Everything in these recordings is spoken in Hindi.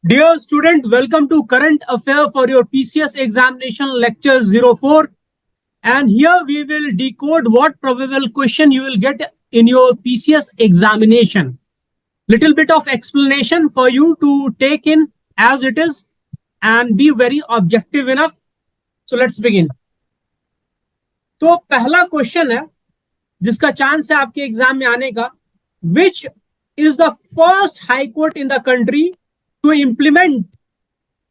Dear student, welcome to Current Affair for your PCS examination lecture 04. And here we will decode what probable question you will get in your PCS examination. Little bit of explanation for you to take in as it is and be very objective enough. So let's begin. तो पहला क्वेश्चन है जिसका चांस है आपके एग्जाम में आने का. Which is the first high court in the country to implement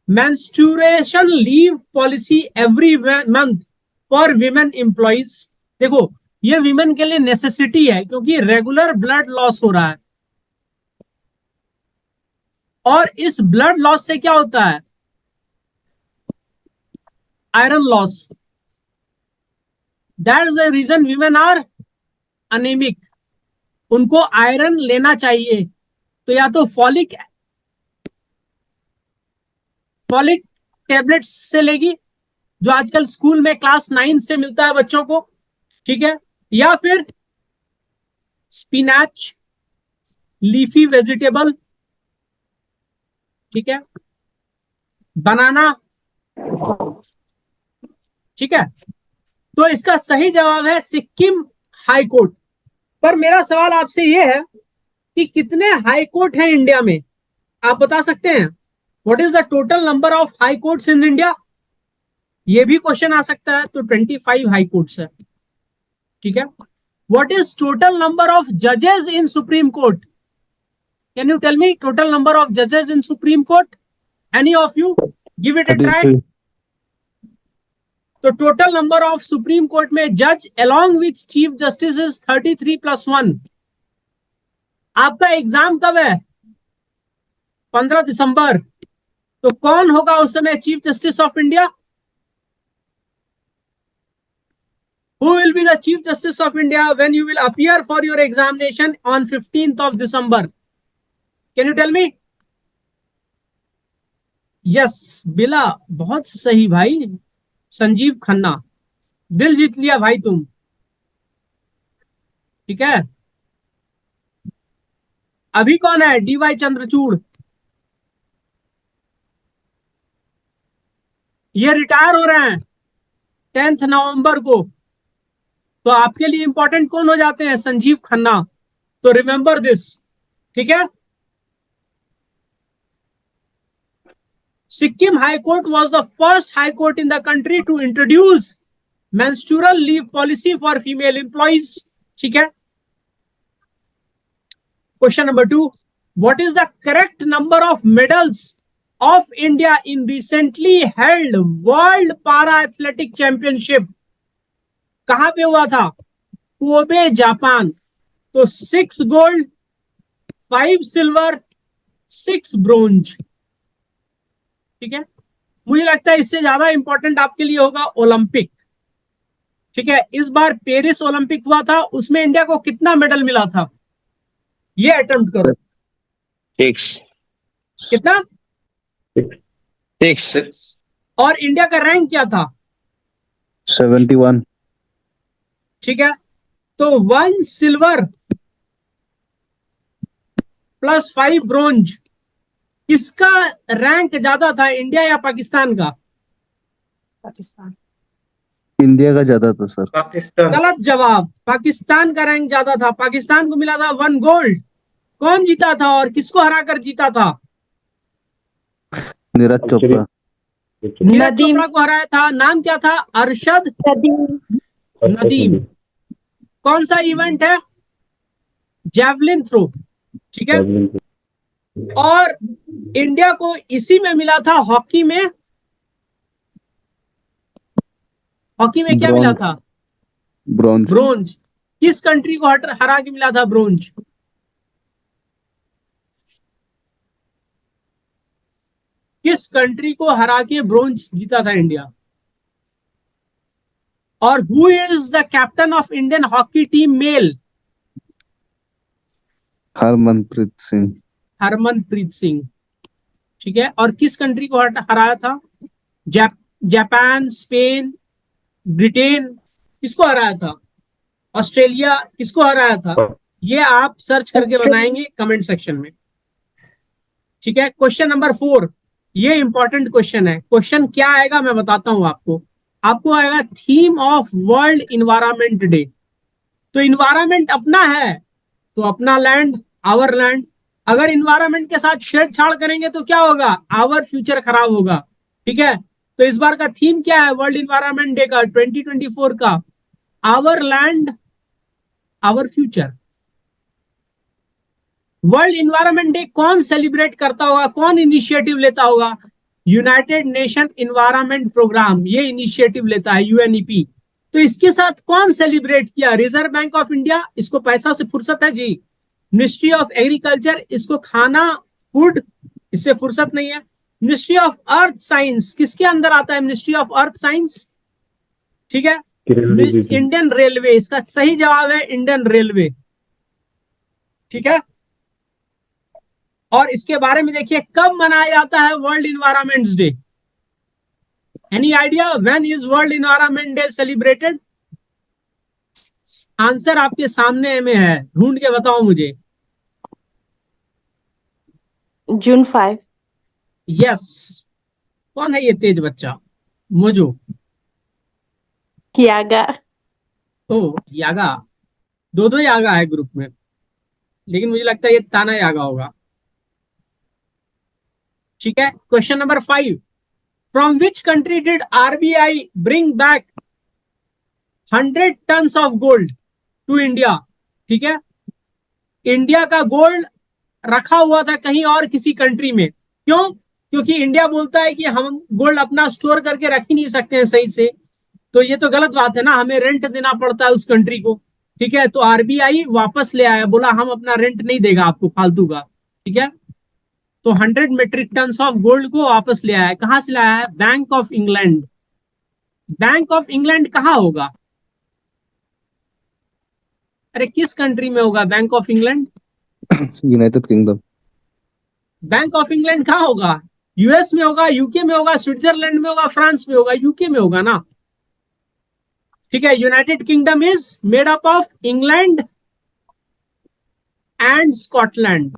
menstruation leave policy every month for women employees? देखो, ये विमेन के लिए नेसेसिटी है क्योंकि रेगुलर ब्लड लॉस हो रहा है और इस ब्लड लॉस से क्या होता है? Iron loss. That is the reason women are anaemic. उनको आयरन लेना चाहिए. तो या तो फॉलिक टेबलेट्स से लेगी जो आजकल स्कूल में क्लास 9 से मिलता है बच्चों को, ठीक है, या फिर स्पिनाच, लीफी वेजिटेबल, ठीक है, बनाना, ठीक है. तो इसका सही जवाब है सिक्किम हाई कोर्ट. पर मेरा सवाल आपसे यह है कि कितने हाई कोर्ट हैं इंडिया में? आप बता सकते हैं? What is the total number of high courts in India? ये भी क्वेश्चन आ सकता है. तो 25 हाई कोर्ट्स है, ठीक है. What is total number of जजेस इन supreme court? Can you tell me total number of जजेस इन supreme court? Any of you give it a try. तो total number of supreme court में जज along with chief justice is 33 + 1. आपका एग्जाम कब है? 15 दिसंबर. तो कौन होगा उस समय chief justice of India? Who will be the Chief Justice of India when you will appear for your examination on 15th of December? Can you tell me? Yes, बिला, बहुत सही भाई. संजीव खन्ना. दिल जीत लिया भाई तुम, ठीक है. अभी कौन है? DY चंद्रचूड़. ये रिटायर हो रहे हैं 10 नवंबर को. तो आपके लिए इंपॉर्टेंट कौन हो जाते हैं? संजीव खन्ना. तो रिमेंबर दिस, ठीक है. Sikkim High Court was the first high court in the country to introduce menstrual leave policy for female employees. ठीक है. Question number 2. What is the correct number of medals of India in recently held World Para Athletic Championship? कहां पे हुआ था? Kobe, Japan. तो 6 गोल्ड, 5 सिल्वर, 6 ब्रोंज, ठीक है. मुझे लगता है इससे ज्यादा इंपॉर्टेंट आपके लिए होगा ओलंपिक, ठीक है. इस बार पेरिस ओलंपिक हुआ था, उसमें इंडिया को कितना मेडल मिला था? ये अटेम्प्ट करो. 6. कितना? 6. और इंडिया का रैंक क्या था? 71. ठीक है. तो 1 सिल्वर + 5 ब्रोंज, किसका रैंक ज्यादा था, इंडिया या पाकिस्तान का? पाकिस्तान. इंडिया का ज्यादा था सर. पाकिस्तान. गलत जवाब. पाकिस्तान का रैंक ज्यादा था. पाकिस्तान को मिला था 1 गोल्ड. कौन जीता था और किसको हराकर जीता था? नीरज चोपड़ा. नीरज चोपड़ा को हराया था. नाम क्या था? अरशद नदीम. कौन सा इवेंट है? जैवलिन थ्रो, ठीक है. और इंडिया को इसी में मिला था हॉकी में. हॉकी में क्या मिला था? ब्रॉन्ज. ब्रोंज. किस कंट्री को हरा के मिला था ब्रोंज? किस कंट्री को हरा के ब्रोंज जीता था इंडिया? और who is the captain of Indian hockey team male? Harmanpreet Singh. Harmanpreet Singh, ठीक है. और किस कंट्री को हराया था? Japan, Spain, Britain. किसको हराया था? ऑस्ट्रेलिया. किसको हराया था? ये आप सर्च करके बताएंगे कमेंट सेक्शन में. ठीक है, क्वेश्चन नंबर 4, ये इंपॉर्टेंट क्वेश्चन है। क्वेश्चन क्या आएगा मैं बताता हूं आपको। आपको आएगा theme of world environment day. तो इन्वायरमेंट अपना है तो अपना लैंड, आवर लैंड। अगर इन्वायरमेंट के साथ छेड़छाड़ करेंगे तो क्या होगा, आवर फ्यूचर खराब होगा। ठीक है, तो इस बार का थीम क्या है वर्ल्ड इन्वायरमेंट डे का 2024 का, our land our future. World environment day कौन सेलिब्रेट करता होगा, कौन इनिशिएटिव लेता होगा, यूनाइटेड नेशन इन्वायरमेंट प्रोग्राम ये इनिशिएटिव लेता है, यूएनईपी। तो इसके साथ कौन सेलिब्रेट किया, रिजर्व बैंक ऑफ इंडिया, इसको पैसा से फुर्सत है जी। मिनिस्ट्री ऑफ एग्रीकल्चर, इसको खाना फूड इससे फुर्सत नहीं है। मिनिस्ट्री ऑफ अर्थ साइंस, किसके अंदर आता है मिनिस्ट्री ऑफ अर्थ साइंस, ठीक है। इंडियन रेलवे, इसका सही जवाब है इंडियन रेलवे, ठीक है। और इसके बारे में देखिए कब मनाया जाता है world environment day, any idea when is world environment day celebrated? Answer आपके सामने में है, ढूंढ के बताओ मुझे। June 5. यस, कौन है ये तेज बच्चा, मोजो? Kiaga. ओ यागा, दो दो यागा है ग्रुप में, लेकिन मुझे लगता है ये ताना यागा होगा। ठीक है, question number 5, from which country did RBI bring back 100 tons of gold to India? ठीक है, इंडिया का गोल्ड रखा हुआ था कहीं और किसी कंट्री में, क्यों? क्योंकि इंडिया बोलता है कि हम गोल्ड अपना स्टोर करके रख ही नहीं सकते हैं सही से, तो ये तो गलत बात है ना, हमें रेंट देना पड़ता है उस कंट्री को। ठीक है, तो आरबीआई वापस ले आया, बोला हम अपना रेंट नहीं देगा आपको फालतू का। ठीक है, तो 100 मेट्रिक टन ऑफ गोल्ड को वापस ले आया है। कहां से लाया है, bank of England. Bank of England कहां होगा, अरे किस कंट्री में होगा bank of England? United kingdom. Bank of England कहां होगा, यूएस में होगा, यूके में होगा, स्विट्जरलैंड में होगा, फ्रांस में होगा, यूके में होगा ना। ठीक है, United kingdom is made up of England and Scotland.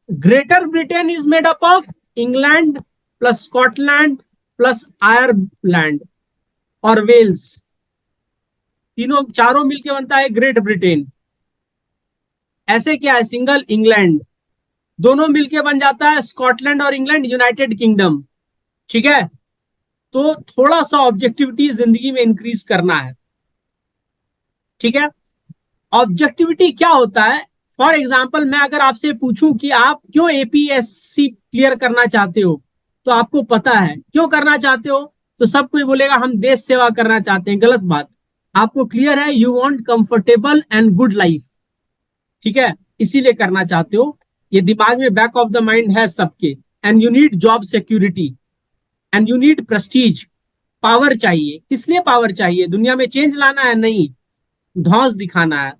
Greater Britain is made up of England plus Scotland plus Ireland और वेल्स, तीनों चारों मिलकर बनता है ग्रेट ब्रिटेन। ऐसे क्या है, सिंगल इंग्लैंड, दोनों मिलके बन जाता है स्कॉटलैंड और इंग्लैंड, यूनाइटेड किंगडम। ठीक है, तो थोड़ा सा ऑब्जेक्टिविटी जिंदगी में इंक्रीज करना है। ठीक है, ऑब्जेक्टिविटी क्या होता है, फॉर एग्जाम्पल मैं अगर आपसे पूछूं कि आप क्यों एपीएससी क्लियर करना चाहते हो, तो आपको पता है क्यों करना चाहते हो, तो सब कोई बोलेगा हम देश सेवा करना चाहते हैं। गलत बात, आपको क्लियर है, you want comfortable and good life. ठीक है, इसीलिए करना चाहते हो, ये दिमाग में बैक ऑफ द माइंड है सबके। And you need job security and you need Prestige, power चाहिए। किस लिए पावर चाहिए, दुनिया में चेंज लाना है, नहीं धौंस दिखाना है।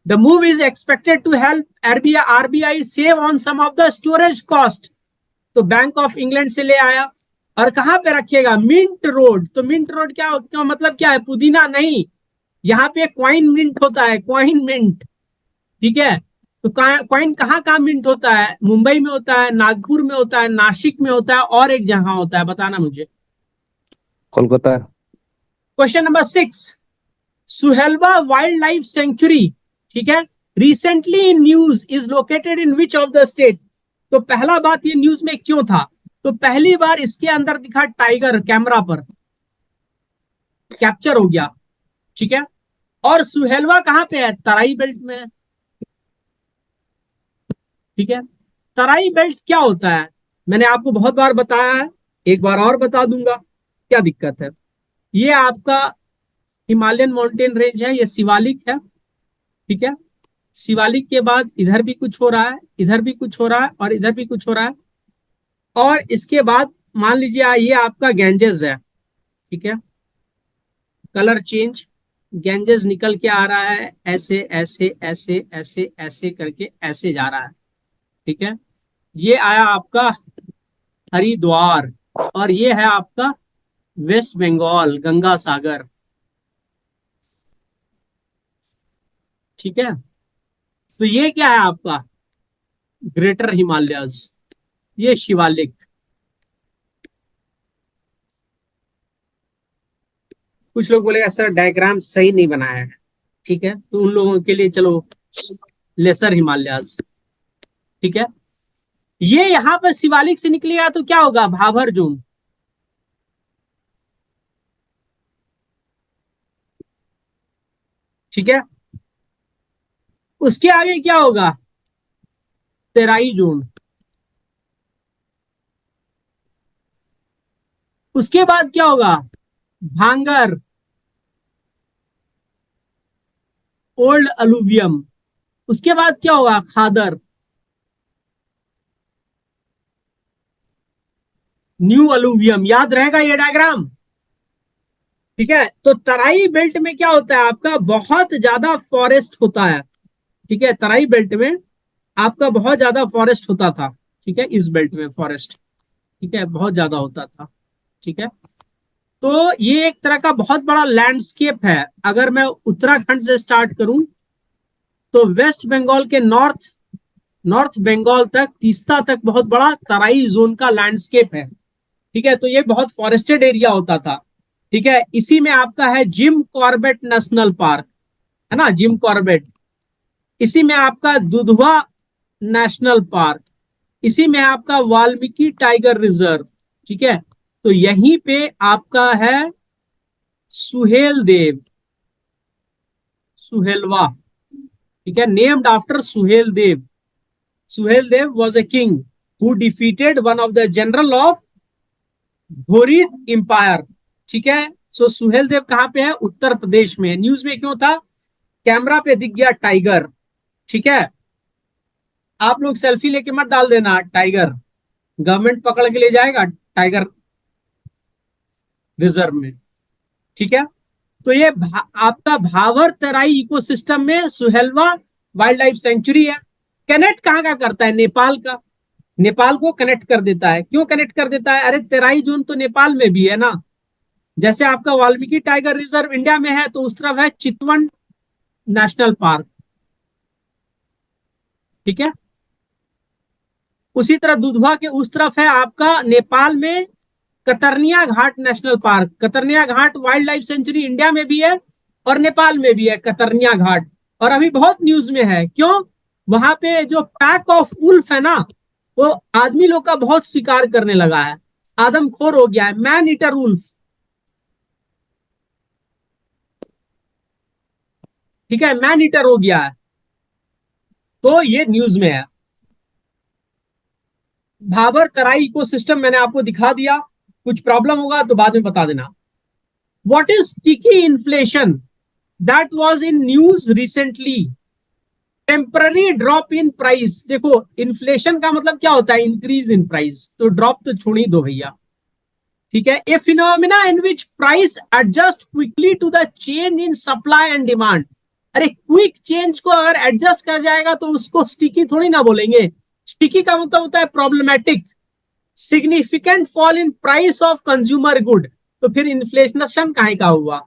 The move is expected to help RBI save on some of the storage cost, तो बैंक ऑफ इंग्लैंड से ले आया। और कहां पे रखिएगा, मिंट रोड। तो मिंट रोड क्या मतलब क्या है, पुदीना नहीं, यहाँ पे क्वाइन मिंट होता है, क्वाइन मिंट। ठीक है, तो कॉइन कहाँ मिंट होता है, मुंबई में होता है, नागपुर में होता है, नासिक में होता है, और एक जगह होता है, बताना मुझे। Kolkata. Question number 6, Suhelwa wild life sanctuary, ठीक है, recently in news is located in which of the state? तो पहला बात, ये न्यूज में क्यों था, तो पहली बार इसके अंदर दिखा टाइगर, कैमरा पर कैप्चर हो गया। ठीक है, और सुहेलवा कहां पे है, तराई बेल्ट में है। ठीक है, तराई बेल्ट क्या होता है, मैंने आपको बहुत बार बताया है, एक बार और बता दूंगा, क्या दिक्कत है। ये आपका हिमालयन माउंटेन रेंज है, ये शिवालिक है। ठीक है, शिवालिक के बाद इधर भी कुछ हो रहा है, इधर भी कुछ हो रहा है, और इधर भी कुछ हो रहा है, और इसके बाद मान लीजिए ये आपका गैंजेस है। ठीक है, कलर चेंज, गैंजेस निकल के आ रहा है, ऐसे ऐसे ऐसे ऐसे ऐसे करके ऐसे जा रहा है। ठीक है, ये आया आपका हरिद्वार, और ये है आपका वेस्ट बंगाल, गंगा सागर। ठीक है, तो ये क्या है आपका ग्रेटर हिमालयस, ये शिवालिक। कुछ लोग बोलेगा सर डायग्राम सही नहीं बनाया है, ठीक है, तो उन लोगों के लिए चलो लेसर हिमालयस, ठीक है। ये यहां पर शिवालिक से निकलेगा तो क्या होगा, भाभर जोन, ठीक है। उसके आगे क्या होगा, तेराई जोन। उसके बाद क्या होगा, भांगर, ओल्ड अलुवियम। उसके बाद क्या होगा, खादर, न्यू अलुवियम। याद रहेगा ये डायग्राम, ठीक है। तो तराई बेल्ट में क्या होता है, आपका बहुत ज्यादा फॉरेस्ट होता है, ठीक है। तराई बेल्ट में आपका बहुत ज्यादा फॉरेस्ट होता था, ठीक है। इस बेल्ट में फॉरेस्ट, ठीक है, बहुत ज्यादा होता था, ठीक है। तो ये एक तरह का बहुत बड़ा लैंडस्केप है। अगर मैं उत्तराखंड से स्टार्ट करूं तो वेस्ट बंगाल के नॉर्थ नॉर्थ बंगाल तक, तीस्ता तक बहुत बड़ा तराई जोन का लैंडस्केप है, ठीक है। तो ये बहुत फॉरेस्टेड एरिया होता था, ठीक है। इसी में आपका है जिम कॉर्बेट नेशनल पार्क, है ना, जिम कॉर्बेट। इसी में आपका दुधवा नेशनल पार्क, इसी में आपका वाल्मीकि टाइगर रिजर्व, ठीक है। तो यहीं पे आपका है सुहेल देव, सुहेलवा, ठीक है, named after Suhel Dev. Suhel Dev was a king who defeated one of the general of Ghorid empire, ठीक है। सो सुहेल देव कहां पे है, उत्तर प्रदेश में। न्यूज में क्यों था, कैमरा पे दिख गया टाइगर, ठीक है। आप लोग सेल्फी लेके मत डाल देना टाइगर, गवर्नमेंट पकड़ के ले जाएगा टाइगर रिजर्व में, ठीक है। तो ये आपका भावर तराई इकोसिस्टम में सुहेलवा वाइल्ड लाइफ सेंचुरी है। कनेक्ट कहाँ का करता है, नेपाल का, नेपाल को कनेक्ट कर देता है। क्यों कनेक्ट कर देता है, अरे तेराई जोन तो नेपाल में भी है ना। जैसे आपका वाल्मीकि टाइगर रिजर्व इंडिया में है, तो उस तरफ है चितवन नेशनल पार्क, ठीक है। उसी तरह दुधवा के उस तरफ है आपका नेपाल में कतरनिया घाट नेशनल पार्क। कतरनिया घाट वाइल्ड लाइफ सेंचुरी इंडिया में भी है और नेपाल में भी है कतरनिया घाट। और अभी बहुत न्यूज में है, क्यों, वहां पे जो पैक ऑफ उल्फ है ना, वो आदमी लोग का बहुत शिकार करने लगा है, आदमखोर हो गया है, मैन ईटर उल्फ, ठीक है, मैन ईटर हो गया है। तो ये न्यूज में है। भाबर तराई इको सिस्टम मैंने आपको दिखा दिया, कुछ प्रॉब्लम होगा तो बाद में बता देना। What is sticky inflation, that was in news recently. Temporary drop in price, देखो इन्फ्लेशन का मतलब क्या होता है, इंक्रीज इन प्राइस, तो ड्रॉप तो छोड़ ही दो भैया, ठीक है। A phenomena in which price adjust quickly to the change in supply and demand. अरे क्विक चेंज को अगर एडजस्ट कर जाएगा तो उसको स्टिकी थोड़ी ना बोलेंगे। स्टिकी का मतलब होता है problematic. Significant fall in price of consumer good, तो फिर इन्फ्लेशन काहे का हुआ,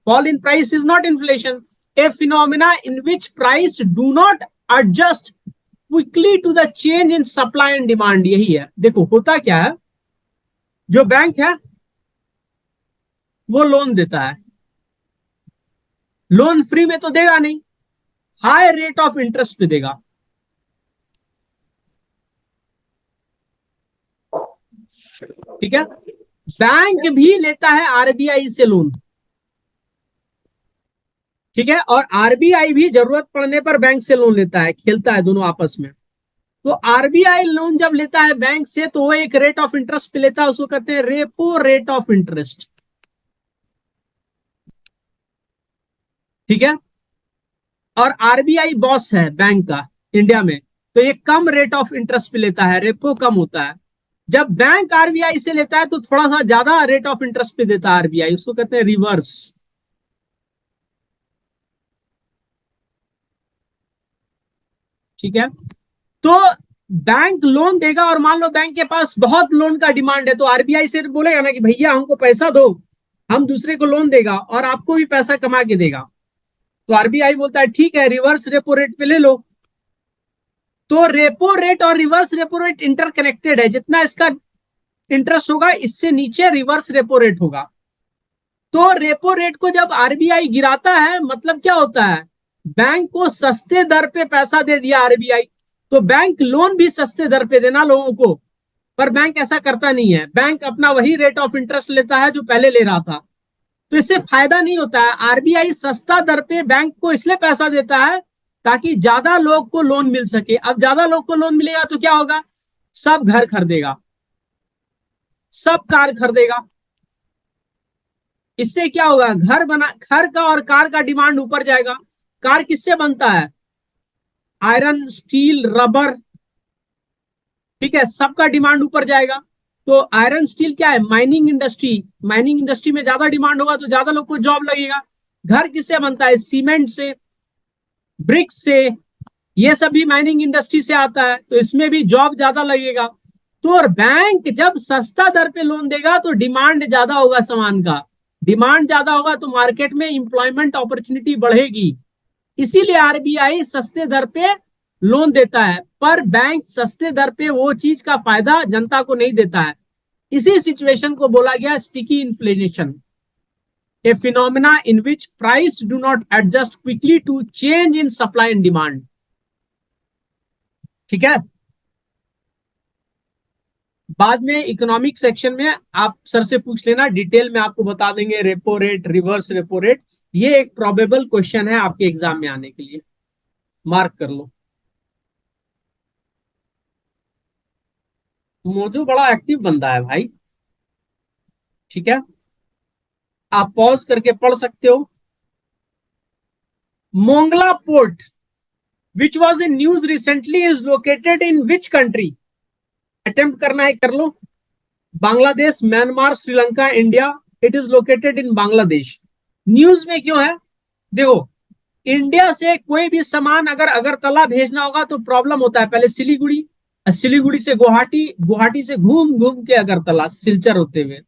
fall in price is not inflation. A phenomena in which price do not adjust quickly to the change in supply and demand, यही है। देखो होता क्या है, जो बैंक है वो लोन देता है, लोन फ्री में तो देगा नहीं, हाई रेट ऑफ इंटरेस्ट पे देगा, ठीक है। बैंक भी लेता है आरबीआई से लोन, ठीक है, और आरबीआई भी जरूरत पड़ने पर बैंक से लोन लेता है, खेलता है दोनों आपस में। तो आरबीआई लोन जब लेता है बैंक से तो वो एक रेट ऑफ इंटरेस्ट पे लेता है, उसको कहते हैं रेपो रेट ऑफ इंटरेस्ट, ठीक है। और आरबीआई बॉस है बैंक का इंडिया में, तो ये कम रेट ऑफ इंटरेस्ट पे लेता है, रेपो कम होता है। जब बैंक आरबीआई से लेता है तो थोड़ा सा ज्यादा रेट ऑफ इंटरेस्ट पे देता है आरबीआई, उसको कहते हैं रिवर्स, ठीक है। तो बैंक लोन देगा और मान लो बैंक के पास बहुत लोन का डिमांड है, तो आरबीआई से बोलेगा ना कि भैया हमको पैसा दो, हम दूसरे को लोन देगा और आपको भी पैसा कमा के देगा। तो आरबीआई बोलता है ठीक है, रिवर्स रेपो रेट पे ले लो। तो रेपो रेट और रिवर्स रेपो रेट इंटरकनेक्टेड है, जितना इसका इंटरेस्ट होगा इससे नीचे रिवर्स रेपो रेट होगा। तो रेपो रेट को जब आरबीआई गिराता है मतलब क्या होता है, बैंक को सस्ते दर पे पैसा दे दिया आरबीआई, तो बैंक लोन भी सस्ते दर पे देना लोगों को, पर बैंक ऐसा करता नहीं है, बैंक अपना वही रेट ऑफ इंटरेस्ट लेता है जो पहले ले रहा था। तो इससे फायदा नहीं होता है। आरबीआई सस्ता दर पे बैंक को इसलिए पैसा देता है ताकि ज्यादा लोग को लोन मिल सके। अब ज्यादा लोग को लोन मिलेगा तो क्या होगा, सब घर खरीदेगा, सब कार खरीदेगा। इससे क्या होगा, घर का और कार का डिमांड ऊपर जाएगा। कार किससे बनता है, आयरन, स्टील, रबर, ठीक है, सबका डिमांड ऊपर जाएगा। तो आयरन स्टील क्या है, माइनिंग इंडस्ट्री, माइनिंग इंडस्ट्री में ज्यादा डिमांड होगा तो ज्यादा लोग को जॉब लगेगा। घर किससे बनता है, सीमेंट से, ब्रिक्स से, ये सब भी माइनिंग इंडस्ट्री से आता है, तो इसमें भी जॉब ज्यादा लगेगा। तो और बैंक जब सस्ता दर पे लोन देगा तो डिमांड ज्यादा होगा सामान का, डिमांड ज्यादा होगा तो मार्केट में इंप्लॉयमेंट अपॉर्चुनिटी बढ़ेगी। इसीलिए आरबीआई सस्ते दर पे लोन देता है, पर बैंक सस्ते दर पे वो चीज का फायदा जनता को नहीं देता है। इसी सिचुएशन को बोला गया sticky inflation, a phenomena in which price do not adjust quickly to change in supply and demand. ठीक है, बाद में इकोनॉमिक सेक्शन में आप सर से पूछ लेना, डिटेल में आपको बता देंगे repo rate, reverse repo rate. ये एक प्रोबेबल क्वेश्चन है आपके एग्जाम में आने के लिए, मार्क कर लो। मोजो बड़ा एक्टिव बंदा है भाई, ठीक है, आप पॉज करके पढ़ सकते हो। Mongla port which was in news recently is located in which country, attempt करना है कर लो। Bangladesh, Myanmar, Sri Lanka, India. It is located in Bangladesh. News में क्यों है, देखो इंडिया से कोई भी सामान अगर अगरतला भेजना होगा तो प्रॉब्लम होता है, पहले सिलीगुड़ी, सिलीगुड़ी से गुवाहाटी, गुवाहाटी से घूम घूम के अगरतला, सिलचर होते हुए।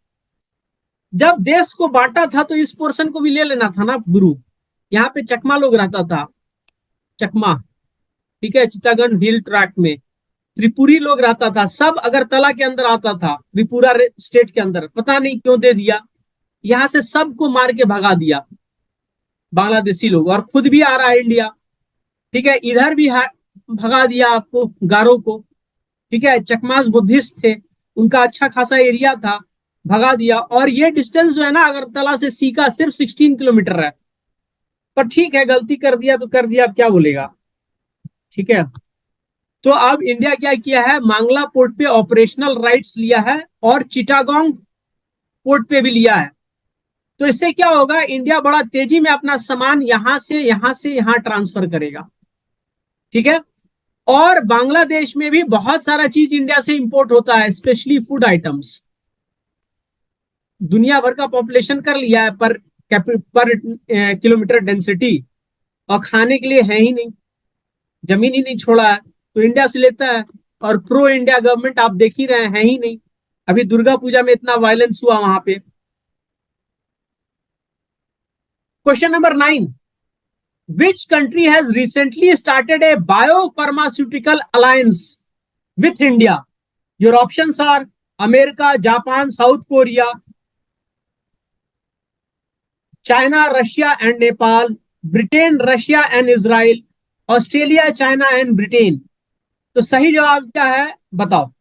जब देश को बांटा था तो इस पोर्शन को भी ले लेना था ना गुरु। यहाँ पे चकमा लोग रहता था, चकमा, ठीक है, चितागंज हिल ट्रैक में त्रिपुरी लोग रहता था, सब अगरतला के अंदर आता था, त्रिपुरा स्टेट के अंदर। पता नहीं क्यों दे दिया, यहां से सबको मार के भगा दिया बांग्लादेशी लोग, और खुद भी आ रहा है इंडिया, ठीक है, इधर भी भगा दिया आपको गारो को, ठीक है। चकमास बुद्धिस्ट थे, उनका अच्छा खासा एरिया था, भगा दिया। और ये डिस्टेंस जो है ना अगरतला से सीका सिर्फ 16 किलोमीटर है, पर ठीक है, गलती कर दिया तो कर दिया, अब क्या बोलेगा, ठीक है। तो अब इंडिया क्या किया है, मांगला पोर्ट पे ऑपरेशनल राइट्स लिया है और चिटागोंग पोर्ट पे भी लिया है। तो इससे क्या होगा, इंडिया बड़ा तेजी में अपना सामान यहां से यहां ट्रांसफर करेगा, ठीक है। और बांग्लादेश में भी बहुत सारा चीज इंडिया से इंपोर्ट होता है, स्पेशली फूड आइटम्स। दुनिया भर का पॉपुलेशन कर लिया है पर किलोमीटर डेंसिटी, और खाने के लिए है ही नहीं, जमीन ही नहीं छोड़ा है, तो इंडिया से लेता है। और प्रो इंडिया गवर्नमेंट आप देख ही रहे हैं, है ही नहीं। अभी दुर्गा पूजा में इतना वायलेंस हुआ वहां पे। Question number 9, which country has recently started a biopharmaceutical alliance with India? Your options are America, Japan, South Korea, China, Russia and Nepal, Britain, Russia and Israel, Australia, China and Britain. तो सही जवाब क्या है बताओ।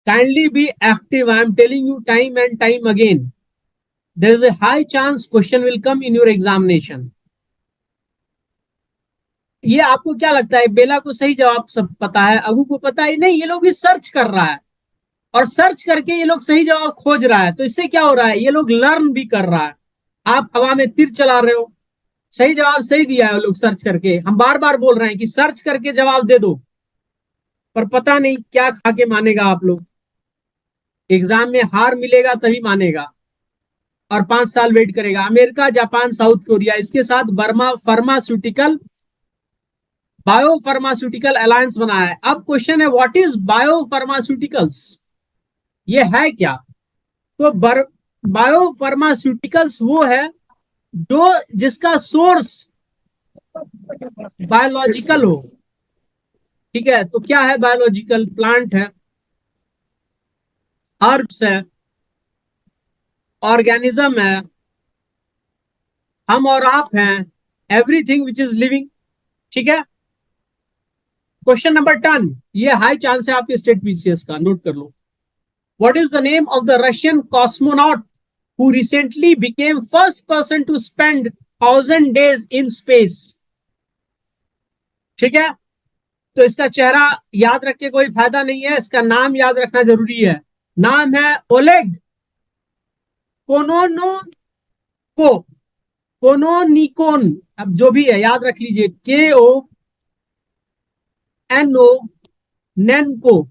Kindly be active. I am telling you time and time again. There is a high chance question will come in your examination. ये आपको क्या लगता है, बेला को सही जवाब सब पता है, अगू को पता ही नहीं, ये लोग भी सर्च कर रहा है, और सर्च करके ये लोग सही जवाब खोज रहा है। तो इससे क्या हो रहा है, ये लोग लर्न भी कर रहा है। आप हवा में तीर चला रहे हो, सही जवाब सही दिया है वो लोग सर्च करके। हम बार बार बोल रहे हैं कि सर्च करके जवाब दे दो, पर पता नहीं क्या खा के मानेगा आप लोग। एग्जाम में हार मिलेगा तभी मानेगा, और 5 साल वेट करेगा। अमेरिका, जापान, साउथ कोरिया, इसके साथ Burma pharmaceutical, bio pharmaceutical alliance बना है। अब क्वेश्चन है व्हाट इज बायो फार्मास्यूटिकल्स, ये है क्या। तो बायो फार्मास्यूटिकल्स वो है जो जिसका सोर्स बायोलॉजिकल हो, ठीक है, तो क्या है बायोलॉजिकल? प्लांट है, हर्ब्स है, ऑर्गेनिज्म है, हम और आप हैं, एवरीथिंग विच इज लिविंग, ठीक है। क्वेश्चन नंबर 10, ये हाई चांस है आपके स्टेट पीसीएस का, नोट कर लो। What is the name of the Russian cosmonaut who recently became first person to spend 1000 days in space? ठीक है, तो इसका चेहरा याद रख के कोई फायदा नहीं है, इसका नाम याद रखना जरूरी है। नाम है ओलेग कोनोनोको, कोनोनिकोन, अब जो भी है याद रख लीजिए, KONO नेनको।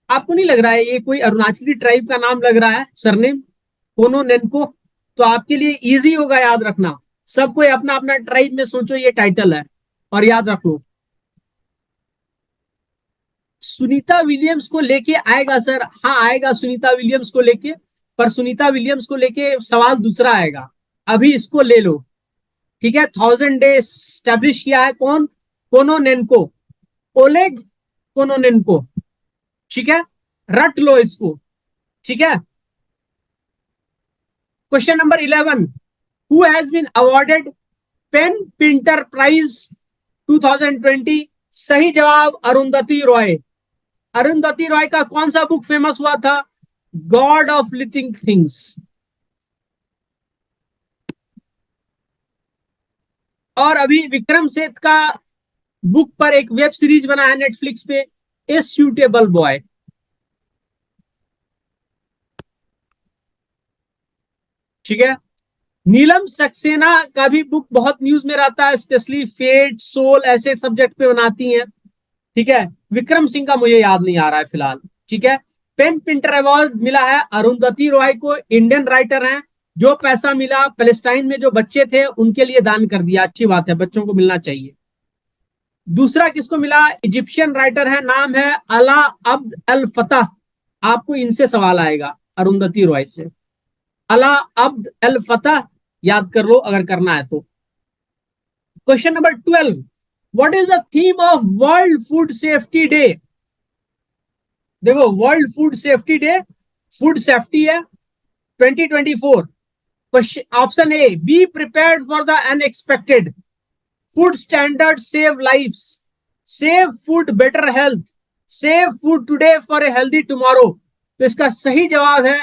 आपको नहीं लग रहा है ये कोई अरुणाचली ट्राइब का नाम लग रहा है, सरनेम कोनो नेनको? तो आपके लिए इजी होगा याद रखना। सब कोई अपना अपना ट्राइब में सोचो ये टाइटल है और याद रख लो। सुनीता विलियम्स को लेके आएगा सर, हाँ आएगा सुनीता विलियम्स को लेके, पर सुनीता विलियम्स को लेके सवाल दूसरा आएगा, अभी इसको ले लो, ठीक है। 1000 डे स्टैब्लिश किया है कौन? कोनोनेनको, ओलेग कोनोनेनको, ठीक है, रट लो इसको, ठीक है। Question number 11, who has been awarded PEN Pinter prize 2020? सही जवाब अरुंधति रॉय। अरुंधति रॉय का कौन सा बुक फेमस हुआ था? God of living things. और अभी विक्रम सेठ का बुक पर एक वेब सीरीज बना है नेटफ्लिक्स पे, ए सूटेबल बॉय, ठीक है। नीलम सक्सेना का भी बुक बहुत न्यूज में रहता है, स्पेशली फेट सोल ऐसे सब्जेक्ट पे बनाती हैं, ठीक है। विक्रम सिंह का मुझे याद नहीं आ रहा है फिलहाल, ठीक है। पेन पिंटर अवार्ड मिला है अरुंधति रॉय को, इंडियन राइटर हैं, जो पैसा मिला पैलेस्टाइन में जो बच्चे थे उनके लिए दान कर दिया, अच्छी बात है, बच्चों को मिलना चाहिए। दूसरा किसको मिला? इजिप्शियन राइटर है, नाम है अला अब्द अल फतह। आपको इनसे सवाल आएगा, अरुंधति रॉय से, अला अब्द अल फतह, याद कर लो अगर करना है तो। Question number 12, what is the theme of world food safety day? देखो world food safety day, food safety है 2024। Option A, B prepared for the unexpected, food standard save lives, save food better health, save food today for a healthy tomorrow. तो इसका सही जवाब है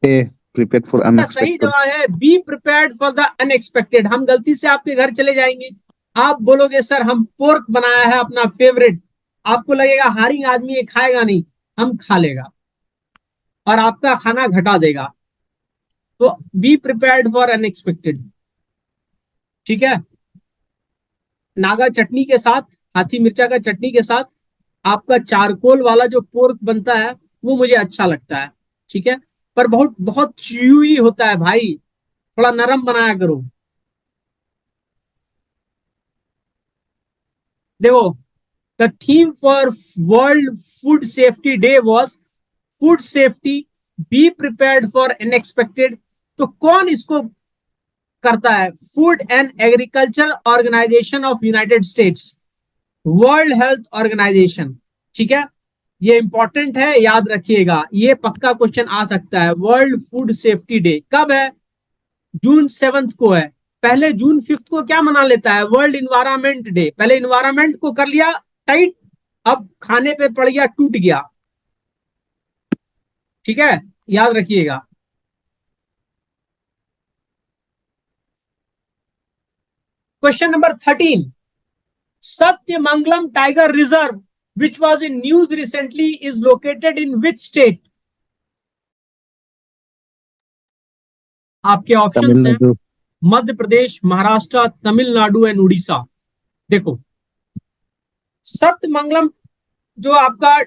ए, प्रिपेयर्ड फॉर इसका सही अनएक्सपेक्टेड। जवाब है B prepared for the unexpected. हम गलती से आपके घर चले जाएंगे, आप बोलोगे सर हम पोर्क बनाया है अपना फेवरेट, आपको लगेगा हारिंग आदमी ये खाएगा नहीं, हम खा लेगा और आपका खाना घटा देगा। तो बी प्रिपेयर्ड फॉर अनएक्सपेक्टेड, ठीक है। नागा चटनी के साथ, हाथी मिर्चा का चटनी के साथ आपका चारकोल वाला जो पोर्क बनता है वो मुझे अच्छा लगता है, ठीक है, पर बहुत बहुत च्यूई होता है भाई, थोड़ा नरम बनाया करो। देखो, the theme for world food safety day was food safety, be prepared for unexpected. तो कौन इसको करता है? Food and Agriculture Organization of United States, World Health Organization, ठीक है। ये इंपॉर्टेंट है, याद रखिएगा, ये पक्का क्वेश्चन आ सकता है। वर्ल्ड फूड सेफ्टी डे कब है? जून 7 को है। पहले जून 5 को क्या मना लेता है? World environment day. पहले इन्वायरमेंट को कर लिया टाइट, अब खाने पे पड़ गया, टूट गया, ठीक है, याद रखिएगा। Question number 13, Sathyamangalam tiger reserve which was in news recently is located in which state? आपके ऑप्शंस हैं तमिलनाडु। मध्य प्रदेश, महाराष्ट्र, तमिलनाडु एंड उड़ीसा। देखो, सत्यमंगलम जो आपका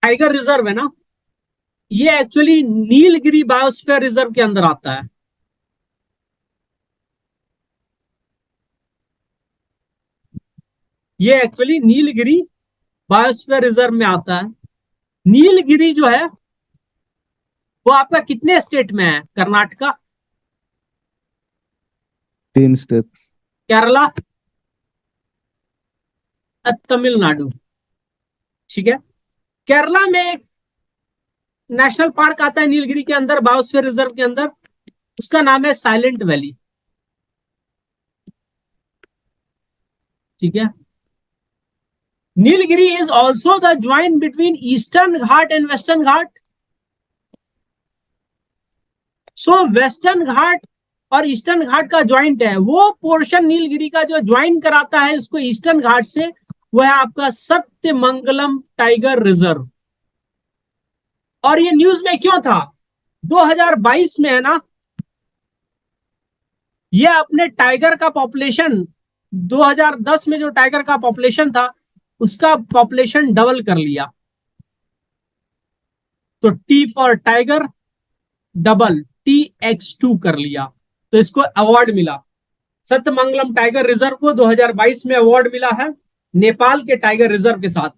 टाइगर रिजर्व है ना, ये एक्चुअली नीलगिरी बायोस्फीयर रिजर्व के अंदर आता है। ये एक्चुअली नीलगिरी बायोस्फीयर रिजर्व में आता है। नीलगिरी जो है वो आपका कितने स्टेट में है? कर्नाटका, तीन स्टेट। केरला, तमिलनाडु। ठीक है, केरला में एक नेशनल पार्क आता है नीलगिरी के अंदर, बायोस्फीयर रिजर्व के अंदर, उसका नाम है साइलेंट वैली। ठीक है, Nilgiri is also the join between eastern Ghat and western Ghat. So western Ghat और ईस्टर्न घाट का ज्वाइंट है, वो पोर्शन नीलगिरी का जो ज्वाइन कराता है उसको ईस्टर्न घाट से, वो है आपका सत्यमंगलम टाइगर रिजर्व। और ये न्यूज में क्यों था? 2022 में है ना, ये अपने टाइगर का पॉपुलेशन 2010 में जो टाइगर का पॉपुलेशन था उसका पॉपुलेशन डबल कर लिया। तो T for tiger double, TX2 कर लिया, तो इसको अवार्ड मिला। सत्यमंगलम टाइगर रिजर्व को 2022 में अवार्ड मिला है नेपाल के टाइगर रिजर्व के साथ।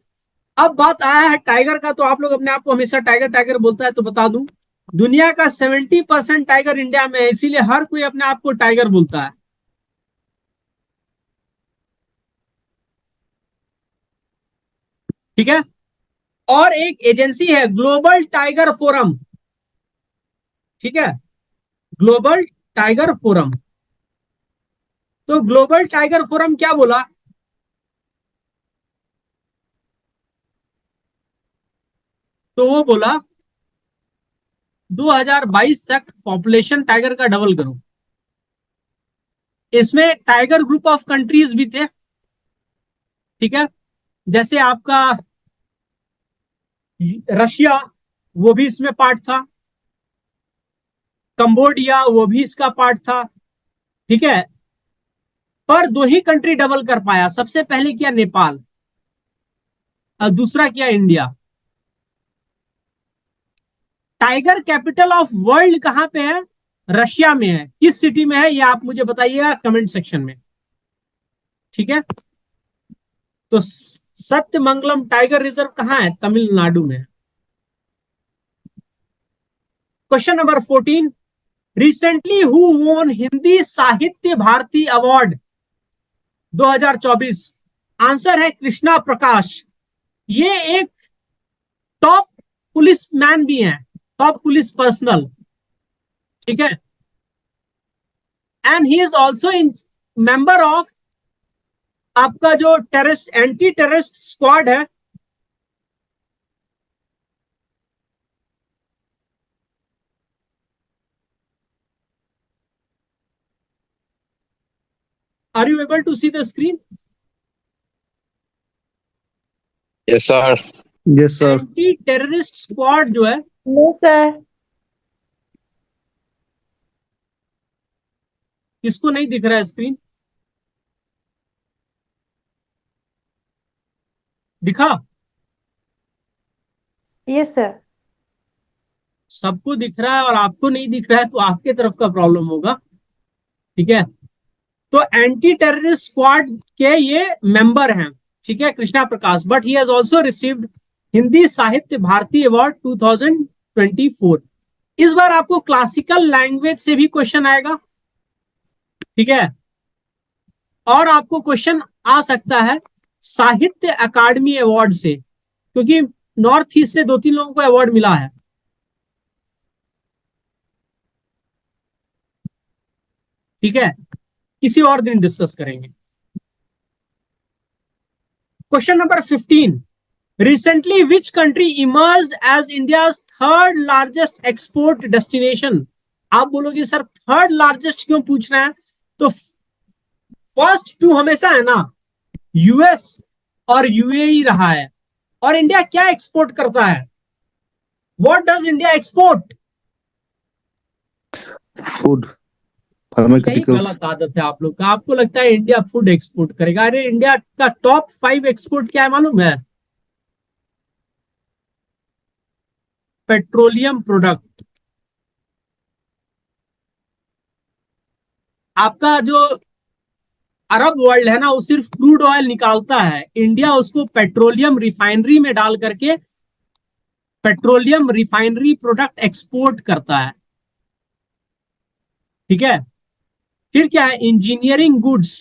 अब बात आया है टाइगर का, तो आप लोग अपने आप को हमेशा टाइगर टाइगर बोलता है, तो बता दूं दुनिया का 70% टाइगर इंडिया में है, इसीलिए हर कोई अपने आप को टाइगर बोलता है। ठीक है, और एक एजेंसी है ग्लोबल टाइगर फोरम। ठीक है, ग्लोबल टाइगर फोरम। तो ग्लोबल टाइगर फोरम क्या बोला? तो वो बोला 2022 तक पॉपुलेशन टाइगर का डबल करो। इसमें टाइगर ग्रुप ऑफ कंट्रीज भी थे। ठीक है, जैसे आपका रशिया, वो भी इसमें पार्ट था, कंबोडिया वो भी इसका पार्ट था। ठीक है, पर दो ही कंट्री डबल कर पाया, सबसे पहले किया नेपाल और दूसरा किया India. Tiger capital of world कहां पे है? रशिया में है। किस सिटी में है ये आप मुझे बताइएगा कमेंट सेक्शन में। ठीक है, तो सत्यमंगलम टाइगर रिजर्व कहां है? तमिलनाडु में। क्वेश्चन नंबर 14, रिसेंटली हु वोन हिंदी साहित्य भारती अवार्ड 2024? आंसर है कृष्णा प्रकाश। ये एक टॉप पुलिस मैन भी हैं, टॉप पुलिस पर्सनल। ठीक है, and he is also in member of आपका जो टेररिस्ट एंटी टेररिस्ट स्क्वाड है, are you able to see the screen? Yes, sir. Yes, sir. Anti terrorist squad जो है, No, sir. किसको नहीं दिख रहा है स्क्रीन? दिखा? Yes, sir. सबको दिख रहा है और आपको नहीं दिख रहा है, तो आपके तरफ का प्रॉब्लम होगा। ठीक है, तो एंटी टेररिस्ट स्क्वाड के ये मेंबर हैं। ठीक है, Krishna Prakash, but he has also received Hindi Sahitya Bharati award 2024। इस बार आपको क्लासिकल लैंग्वेज से भी क्वेश्चन आएगा। ठीक है, और आपको क्वेश्चन आ सकता है साहित्य अकादमी अवार्ड से, क्योंकि नॉर्थ ईस्ट से 2-3 लोगों को अवार्ड मिला है। ठीक है, किसी और दिन डिस्कस करेंगे। Question number 15, recently which country emerged as India's third largest export destination? आप बोलोगे सर थर्ड लार्जेस्ट क्यों पूछ रहे हैं? तो फर्स्ट 2 हमेशा है ना, यूएस और यूएई रहा है। और इंडिया क्या एक्सपोर्ट करता है? What does India export? Food, यही pharmaceuticals. गलत आदत है आप लोग का। आपको लगता है इंडिया फूड एक्सपोर्ट करेगा? अरे इंडिया का टॉप 5 एक्सपोर्ट क्या है मालूम है? Petroleum product. आपका जो अरब वर्ल्ड है ना, वो सिर्फ क्रूड ऑयल निकालता है, इंडिया उसको पेट्रोलियम रिफाइनरी में डाल करके पेट्रोलियम रिफाइनरी प्रोडक्ट एक्सपोर्ट करता है। ठीक है, फिर क्या है, engineering goods,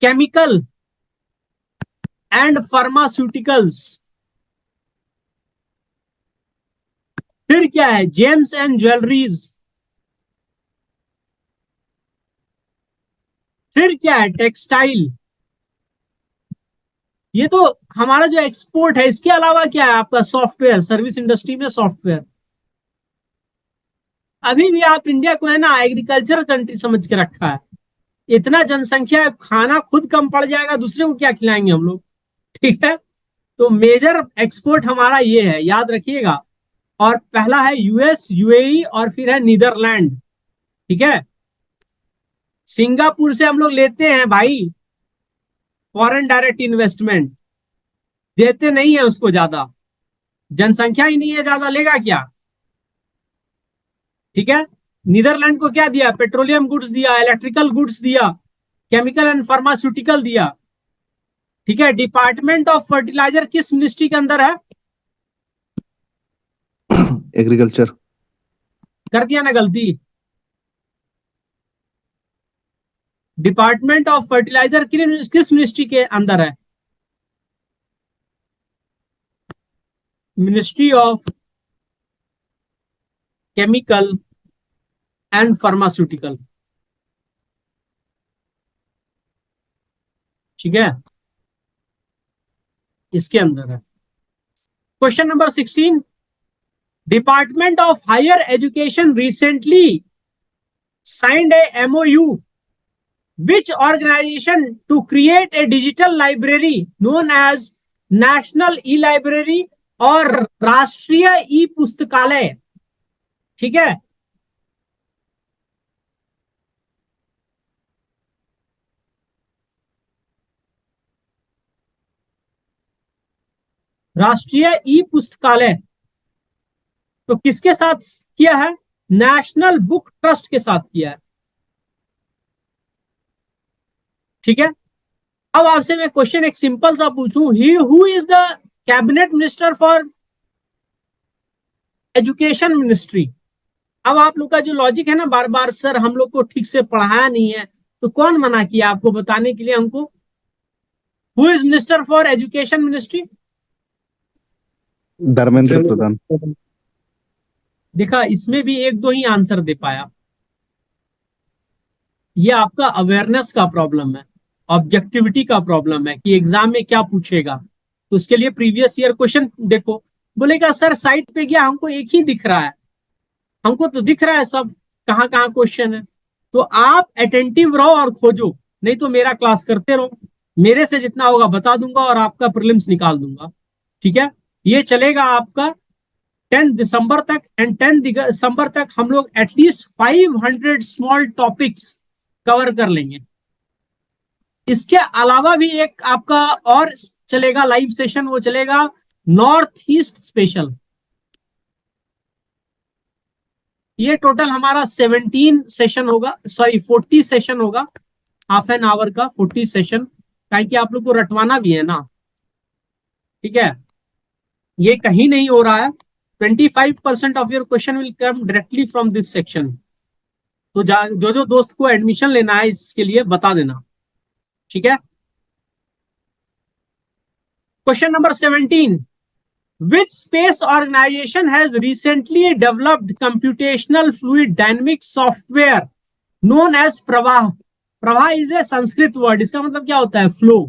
chemical and pharmaceuticals, फिर क्या है, जेम्स एंड ज्वेलरीज, फिर क्या है, टेक्सटाइल। ये तो हमारा जो एक्सपोर्ट है, इसके अलावा क्या है आपका, सॉफ्टवेयर, सर्विस इंडस्ट्री में सॉफ्टवेयर। अभी भी आप इंडिया को है ना एग्रीकल्चर कंट्री समझ के रखा है। इतना जनसंख्या है, खाना खुद कम पड़ जाएगा, दूसरे को क्या खिलाएंगे हम लोग। ठीक है, तो मेजर एक्सपोर्ट हमारा ये है, याद रखिएगा। और पहला है यूएस, यूएई, और फिर है नीदरलैंड। ठीक है, सिंगापुर से हम लोग लेते हैं भाई फॉरेन डायरेक्ट इन्वेस्टमेंट, देते नहीं है उसको ज्यादा, जनसंख्या ही नहीं है ज्यादा, लेगा क्या। ठीक है, नीदरलैंड को क्या दिया, पेट्रोलियम गुड्स दिया, इलेक्ट्रिकल गुड्स दिया, केमिकल एंड फार्मास्यूटिकल दिया। ठीक है, डिपार्टमेंट ऑफ फर्टिलाइजर किस मिनिस्ट्री के अंदर है, एग्रीकल्चर। कर दिया ना गलती। डिपार्टमेंट ऑफ फर्टिलाइजर किस मिनिस्ट्री के अंदर है, ministry of chemical and pharmaceutical. ठीक है, इसके अंदर है। Question number 16, department of higher education recently signed a MOU which organization to create a digital library known as national e library और राष्ट्रीय ई पुस्तकालय। ठीक है, राष्ट्रीय ई पुस्तकालय तो किसके साथ किया है, नेशनल बुक ट्रस्ट के साथ किया है। ठीक है, अब आपसे मैं क्वेश्चन एक सिंपल सा पूछूं, he who is the cabinet minister for education ministry. अब आप लोग का जो लॉजिक है ना, बार बार सर हम लोग को ठीक से पढ़ाया नहीं है, तो कौन मना किया आपको बताने के लिए हमको, who is minister for education ministry. Dharmendra Pradhan. देखा, इसमें भी एक दो ही आंसर दे पाया। ये आपका अवेयरनेस का प्रॉब्लम है, ऑब्जेक्टिविटी का प्रॉब्लम है कि एग्जाम में क्या पूछेगा। तो उसके लिए प्रीवियस ईयर क्वेश्चन देखो। बोलेगा सर साइट पे गया हमको एक ही दिख रहा है, हमको तो दिख रहा है सब, कहाँ कहाँ क्वेश्चन है। तो आप अटेंटिव रहो और खोजो, नहीं तो मेरा क्लास करते रहो, मेरे से जितना होगा बता दूंगा और आपका प्रीलिम्स निकाल दूंगा। ठीक है, ये चलेगा आपका 10 दिसंबर तक, एंड 10 दिसंबर तक हम लोग एटलीस्ट 500 स्मॉल टॉपिक्स कवर कर लेंगे। इसके अलावा भी एक आपका और चलेगा लाइव सेशन, वो चलेगा नॉर्थ ईस्ट स्पेशल। ये टोटल हमारा 17 सेशन होगा, सॉरी 40 सेशन होगा, हाफ एन आवर का 40 सेशन, ताकि आप लोग को रटवाना भी है ना। ठीक है, ये कहीं नहीं हो रहा है। 25% of your question will come directly from this section. तो जो जो दोस्त को एडमिशन लेना है इसके लिए बता देना। ठीक है, question number 17, which space organization has recently developed computational fluid dynamics software known as प्रवाह। प्रवाह इज ए संस्कृत वर्ड, इसका मतलब क्या होता है, फ्लो,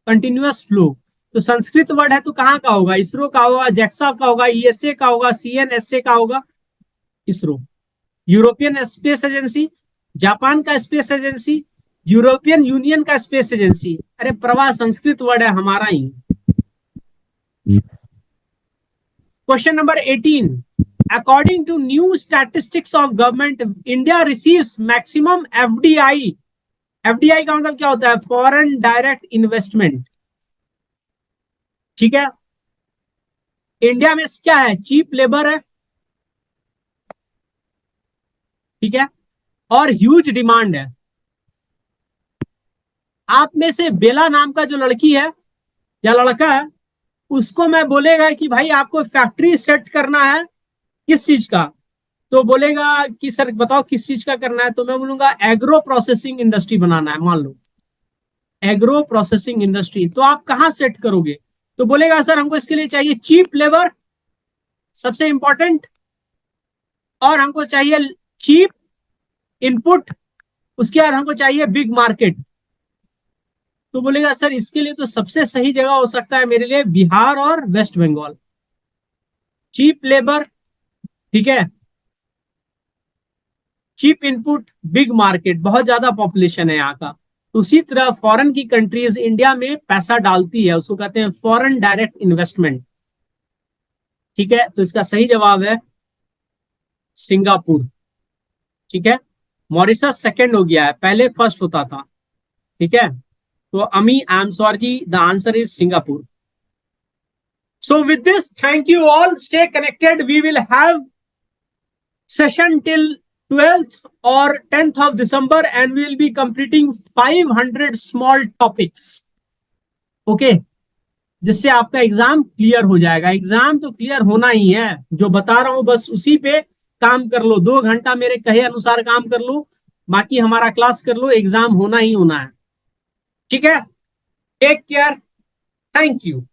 कंटिन्यूअस फ्लो। तो संस्कृत वर्ड है तो कहाँ का होगा, इसरो का होगा, जेक्सा का होगा, ईएसए का होगा, सीएनएसए का होगा, ISRO. European space agency, Japan का स्पेस एजेंसी, यूरोपियन यूनियन का स्पेस एजेंसी। अरे प्रवाह संस्कृत वर्ड है हमारा ही। Question number 18. According to new statistics of government, India receives maximum FDI. FDI का मतलब क्या होता है, फॉरेन डायरेक्ट इन्वेस्टमेंट। ठीक है, इंडिया में क्या है, चीप लेबर है। ठीक है, और ह्यूज डिमांड है। आप में से बेला नाम का जो लड़की है या लड़का है, उसको मैं बोलेगा कि भाई आपको फैक्ट्री सेट करना है किस चीज का? तो बोलेगा कि सर बताओ किस चीज का करना है, तो मैं बोलूंगा एग्रो प्रोसेसिंग इंडस्ट्री बनाना है, मान लो एग्रो प्रोसेसिंग इंडस्ट्री। तो आप कहाँ सेट करोगे? तो बोलेगा सर हमको इसके लिए चाहिए चीप लेबर, सबसे इंपॉर्टेंट, और हमको चाहिए चीप इनपुट, उसके बाद हमको चाहिए बिग मार्केट। तो बोलेगा सर इसके लिए तो सबसे सही जगह हो सकता है मेरे लिए बिहार और वेस्ट बंगाल, चीप लेबर, ठीक है, चीप इनपुट, बिग मार्केट, बहुत ज्यादा पॉपुलेशन है यहाँ का। तो उसी तरह फॉरेन की कंट्रीज इंडिया में पैसा डालती है, उसको कहते हैं फॉरेन डायरेक्ट इन्वेस्टमेंट, ठीक है। तो इसका सही जवाब है सिंगापुर, ठीक है। मॉरिशस सेकंड हो गया है, पहले फर्स्ट होता था, ठीक है। तो अमी I am sorry, the answer is Singapore. So with this, thank you all. Stay connected. We will have session till 12th or 10th of December and we will be completing 500 small topics. Okay. जिससे आपका एग्जाम क्लियर हो जाएगा। एग्जाम तो क्लियर होना ही है, जो बता रहा हूं बस उसी पे काम कर लो, 2 घंटा मेरे कहे अनुसार काम कर लो, बाकी हमारा क्लास कर लो, एग्जाम होना ही होना है, ठीक है। Take care, thank you.